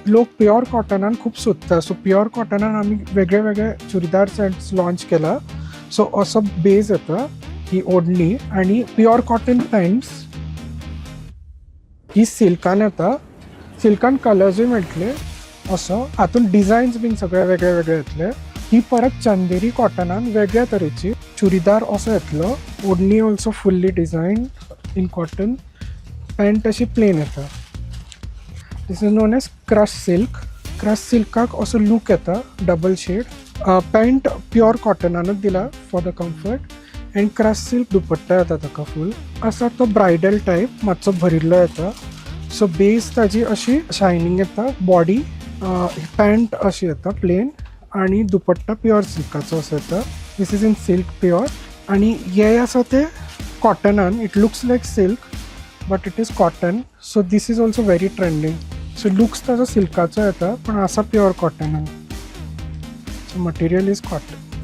लोक प्युअर कॉटनान खूप सोदता. सो प्युअर कॉटनान आमी वेगळे वेगळे चुडीदार सेट्स लॉन्च केला. सो असो बेज येता, ही ओढणी, आणि प्युअर कॉटन पॅन्ट्स ही सिल्कान येता. सिल्कान कलर्सूय मेळटले असो. हातून डिझायन्स बीन सगळे वेगळे वेगळे येतले. ही परत चंदेरी कॉटनान वेगळ्या तरेची चुडीदार असो येतलो. ओढणी also fully design in cotton. Pant अशी प्लेन येता. This is known as crush silk. Crush सिल्काक असो लूक येता, डबल शेड. पॅन्ट प्युअर कॉटनानूच दिला for the comfort. And crush silk dupatta येता ताका फूल. असा तो ब्रायडल टायप, मातसो भरिल्लो येता. सो बेस ताजी अशी शायनिंग येता. बॉडी पॅन्ट अशी येता प्लेन, आणि दुपट्टा प्युअर सिल्काचो असो येता. This is in silk pure. आणि हे आसा ते कॉटनान. It looks like silk but it is cotton. So this is also very trending. So looks ताजो सिल्काचो येता पण आसा प्युअर कॉटनान. So material is cotton.